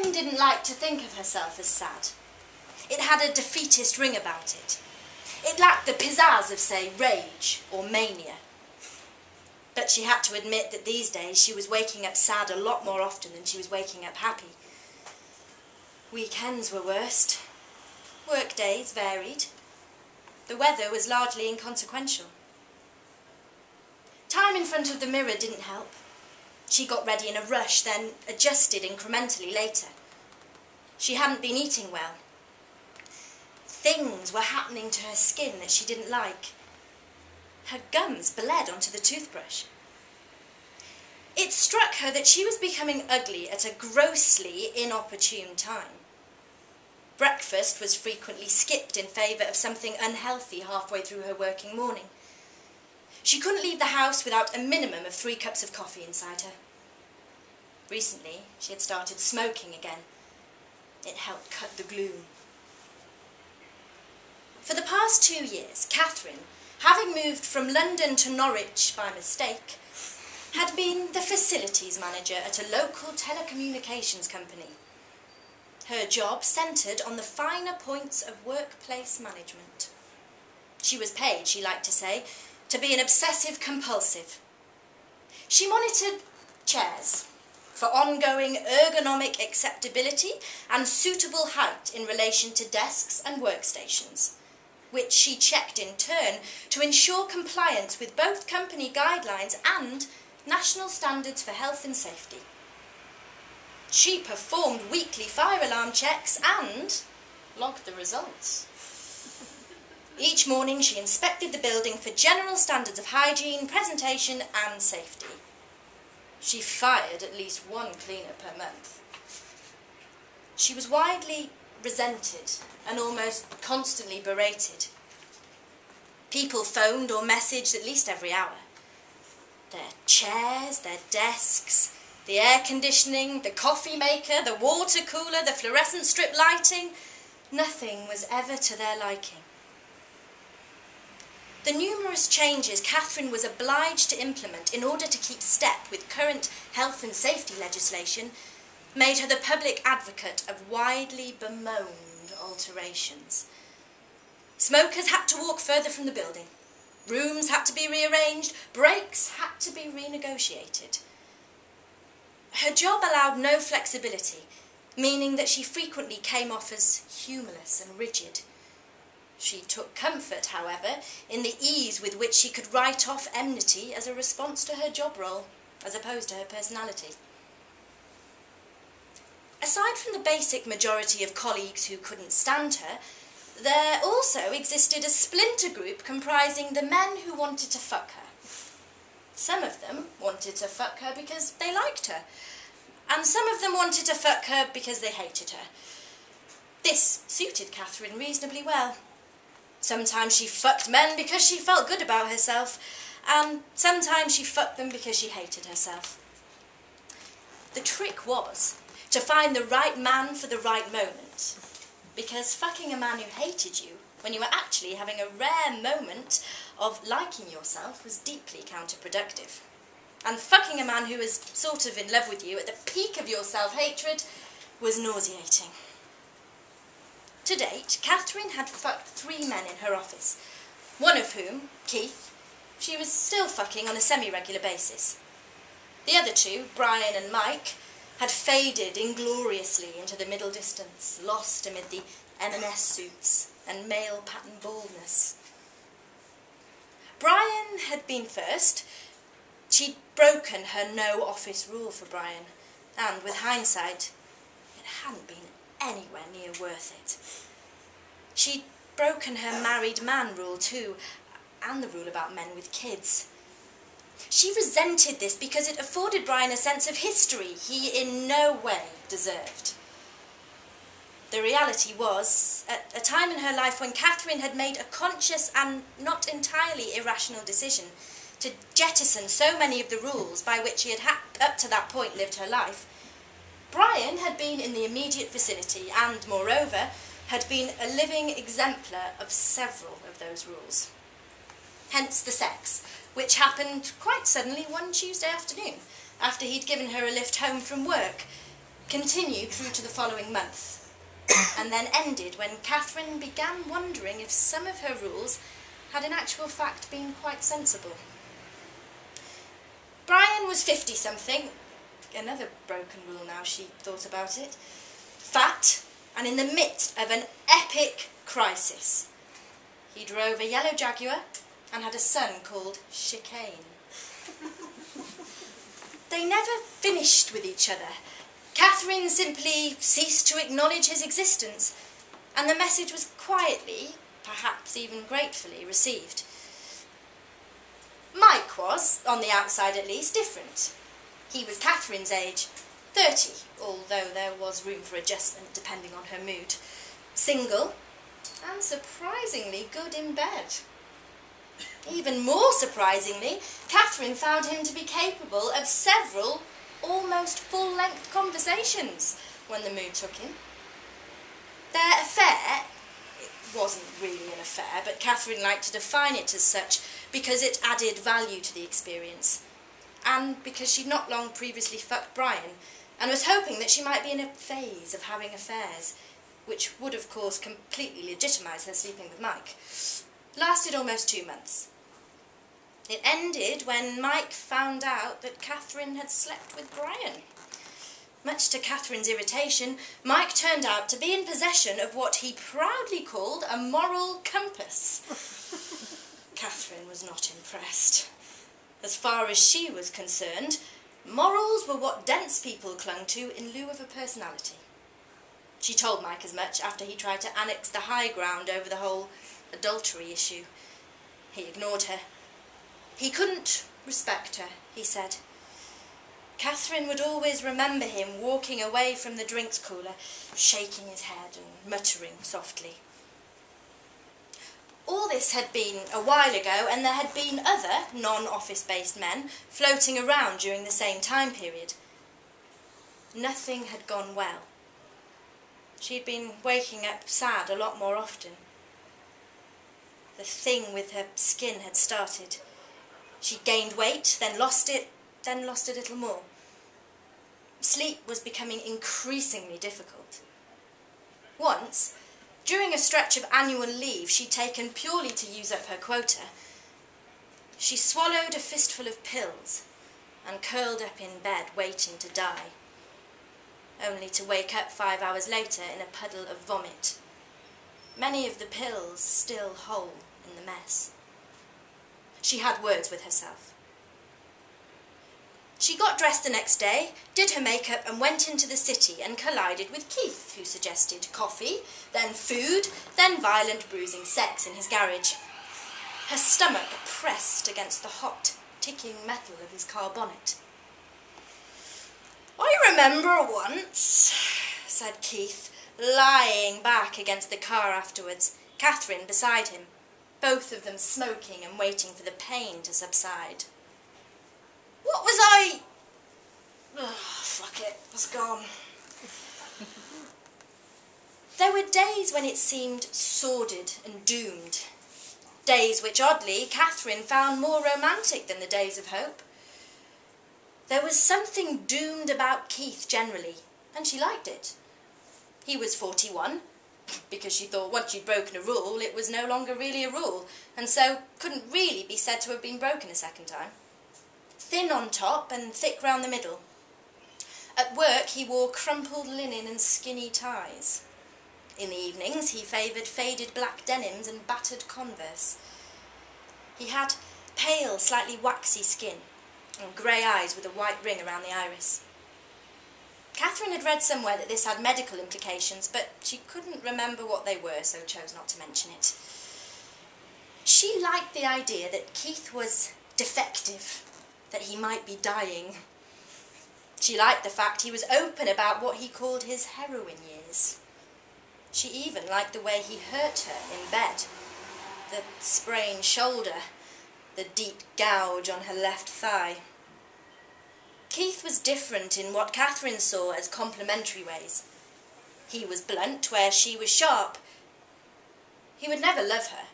Catherine didn't like to think of herself as sad. It had a defeatist ring about it. It lacked the pizzazz of, say, rage or mania. But she had to admit that these days she was waking up sad a lot more often than she was waking up happy. Weekends were worst. Work days varied. The weather was largely inconsequential. Time in front of the mirror didn't help. She got ready in a rush, then adjusted incrementally later. She hadn't been eating well. Things were happening to her skin that she didn't like. Her gums bled onto the toothbrush. It struck her that she was becoming ugly at a grossly inopportune time. Breakfast was frequently skipped in favour of something unhealthy halfway through her working morning. She couldn't leave the house without a minimum of 3 cups of coffee inside her. Recently, she had started smoking again. It helped cut the gloom. For the past 2 years, Catherine, having moved from London to Norwich by mistake, had been the facilities manager at a local telecommunications company. Her job centred on the finer points of workplace management. She was paid, she liked to say, to be an obsessive-compulsive. She monitored chairs for ongoing ergonomic acceptability and suitable height in relation to desks and workstations, which she checked in turn to ensure compliance with both company guidelines and national standards for health and safety. She performed weekly fire alarm checks and logged the results. Each morning she inspected the building for general standards of hygiene, presentation and safety. She fired at least 1 cleaner per month. She was widely resented and almost constantly berated. People phoned or messaged at least every hour. Their chairs, their desks, the air conditioning, the coffee maker, the water cooler, the fluorescent strip lighting, nothing was ever to their liking. The numerous changes Catherine was obliged to implement in order to keep step with current health and safety legislation made her the public advocate of widely bemoaned alterations. Smokers had to walk further from the building. Rooms had to be rearranged. Breaks had to be renegotiated. Her job allowed no flexibility, meaning that she frequently came off as humorless and rigid. She took comfort, however, in the ease with which she could write off enmity as a response to her job role, as opposed to her personality. Aside from the basic majority of colleagues who couldn't stand her, there also existed a splinter group comprising the men who wanted to fuck her. Some of them wanted to fuck her because they liked her, and some of them wanted to fuck her because they hated her. This suited Catherine reasonably well. Sometimes she fucked men because she felt good about herself, and sometimes she fucked them because she hated herself. The trick was to find the right man for the right moment, because fucking a man who hated you when you were actually having a rare moment of liking yourself was deeply counterproductive. And fucking a man who was sort of in love with you at the peak of your self-hatred was nauseating. To date, Catherine had fucked 3 men in her office, one of whom, Keith, she was still fucking on a semi-regular basis. The other 2, Brian and Mike, had faded ingloriously into the middle distance, lost amid the M&S suits and male pattern baldness. Brian had been first. She'd broken her no-office rule for Brian, and with hindsight, it hadn't been anywhere near worth it. She'd broken her married man rule too, and the rule about men with kids. She resented this because it afforded Brian a sense of history he in no way deserved. The reality was, at a time in her life when Catherine had made a conscious and not entirely irrational decision to jettison so many of the rules by which she had up to that point lived her life, Brian had been in the immediate vicinity and, moreover, had been a living exemplar of several of those rules. Hence the sex, which happened quite suddenly one Tuesday afternoon, after he'd given her a lift home from work, continued through to the following month, and then ended when Katherine began wondering if some of her rules had in actual fact been quite sensible. Brian was 50-something, another broken rule now she thought about it, fat, and in the midst of an epic crisis. He drove a yellow Jaguar and had a son called Chicane. They never finished with each other. Katherine simply ceased to acknowledge his existence, and the message was quietly, perhaps even gratefully, received. Mike was, on the outside at least, different. He was Katherine's age, 30, although there was room for adjustment depending on her mood. Single, and surprisingly good in bed. Even more surprisingly, Katherine found him to be capable of several almost full-length conversations when the mood took him. Their affair, it wasn't really an affair, but Katherine liked to define it as such because it added value to the experience, and because she'd not long previously fucked Brian and was hoping that she might be in a phase of having affairs, which would of course completely legitimise her sleeping with Mike, lasted almost 2 months. It ended when Mike found out that Katherine had slept with Brian. Much to Katherine's irritation, Mike turned out to be in possession of what he proudly called a moral compass. Katherine was not impressed. As far as she was concerned, morals were what dense people clung to in lieu of a personality. She told Mike as much after he tried to annex the high ground over the whole adultery issue. He ignored her. He couldn't respect her, he said. Katherine would always remember him walking away from the drinks cooler, shaking his head and muttering softly. All this had been a while ago, and there had been other non-office-based men floating around during the same time period. Nothing had gone well. She'd been waking up sad a lot more often. The thing with her skin had started. She gained weight, then lost it a little more. Sleep was becoming increasingly difficult. Once, during a stretch of annual leave she'd taken purely to use up her quota, she swallowed a fistful of pills and curled up in bed waiting to die, only to wake up 5 hours later in a puddle of vomit, many of the pills still whole in the mess. She had words with herself. She got dressed the next day, did her makeup and went into the city and collided with Keith, who suggested coffee, then food, then violent bruising sex in his garage. Her stomach pressed against the hot, ticking metal of his car bonnet. "I remember once," said Keith, lying back against the car afterwards, Katherine beside him, both of them smoking and waiting for the pain to subside. "What was I—" fuck it, it was gone. There were days when it seemed sordid and doomed. Days which, oddly, Katherine found more romantic than the days of hope. There was something doomed about Keith generally, and she liked it. He was 41, because she thought once you'd broken a rule, it was no longer really a rule, and so couldn't really be said to have been broken a second time. Thin on top and thick round the middle. At work he wore crumpled linen and skinny ties. In the evenings he favoured faded black denims and battered Converse. He had pale, slightly waxy skin, and grey eyes with a white ring around the iris. Katherine had read somewhere that this had medical implications, but she couldn't remember what they were, so chose not to mention it. She liked the idea that Keith was defective, that he might be dying. She liked the fact he was open about what he called his heroin years. She even liked the way he hurt her in bed. The sprained shoulder, the deep gouge on her left thigh. Keith was different in what Katherine saw as complementary ways. He was blunt where she was sharp. He would never love her,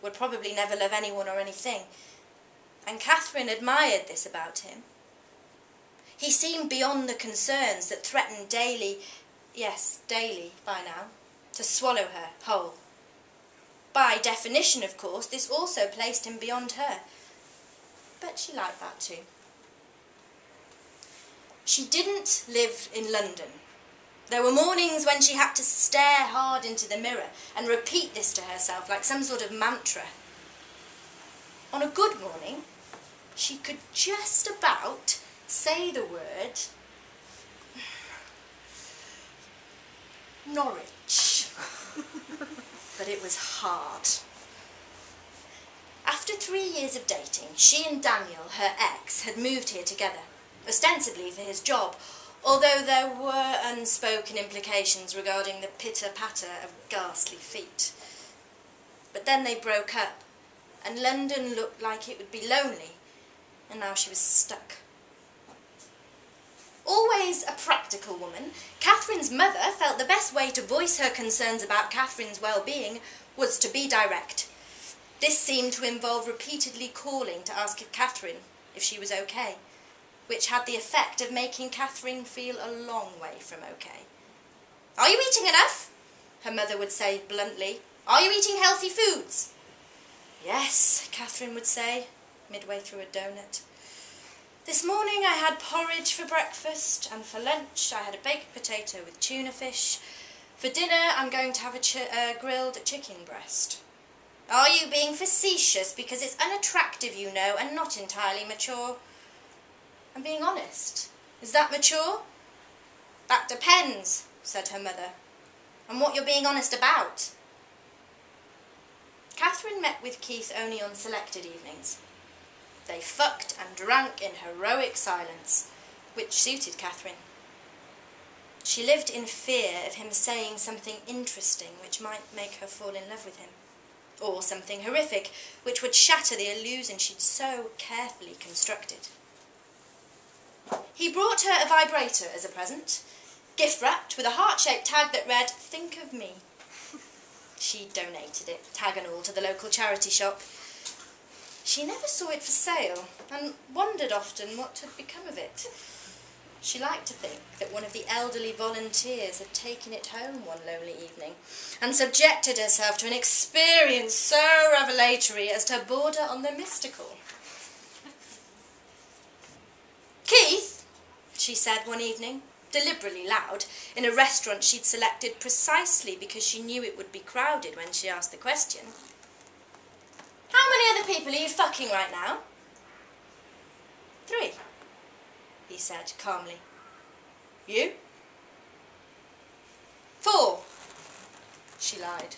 would probably never love anyone or anything, and Katherine admired this about him. He seemed beyond the concerns that threatened daily, yes, daily by now, to swallow her whole. By definition, of course, this also placed him beyond her. But she liked that too. She didn't live in London. There were mornings when she had to stare hard into the mirror and repeat this to herself like some sort of mantra. On a good morning, she could just about say the word Norwich. But it was hard. After 3 years of dating, she and Daniel, her ex, had moved here together, ostensibly for his job, although there were unspoken implications regarding the pitter-patter of ghastly feet. But then they broke up, and London looked like it would be lonely, and now she was stuck. Always a practical woman, Catherine's mother felt the best way to voice her concerns about Catherine's well-being was to be direct. This seemed to involve repeatedly calling to ask Catherine if she was okay, which had the effect of making Catherine feel a long way from okay. "Are you eating enough?" her mother would say bluntly. "Are you eating healthy foods?" "Yes," Catherine would say, midway through a donut. "This morning I had porridge for breakfast, and for lunch I had a baked potato with tuna fish. For dinner I'm going to have a grilled chicken breast." "Are you being facetious? Because it's unattractive, you know, and not entirely mature." "I'm being honest. Is that mature?" "That depends," said her mother, "on what you're being honest about." Catherine met with Keith only on selected evenings. They fucked and drank in heroic silence, which suited Catherine. She lived in fear of him saying something interesting which might make her fall in love with him, or something horrific which would shatter the illusion she'd so carefully constructed. He brought her a vibrator as a present, gift-wrapped with a heart-shaped tag that read, "Think of me." She donated it, tag and all, to the local charity shop. She never saw it for sale, and wondered often what had become of it. She liked to think that one of the elderly volunteers had taken it home one lonely evening, and subjected herself to an experience so revelatory as to border on the mystical. "Keith," she said one evening, deliberately loud, in a restaurant she'd selected precisely because she knew it would be crowded when she asked the question, "How many other people are you fucking right now?" "3, he said calmly. "You?" "4, she lied.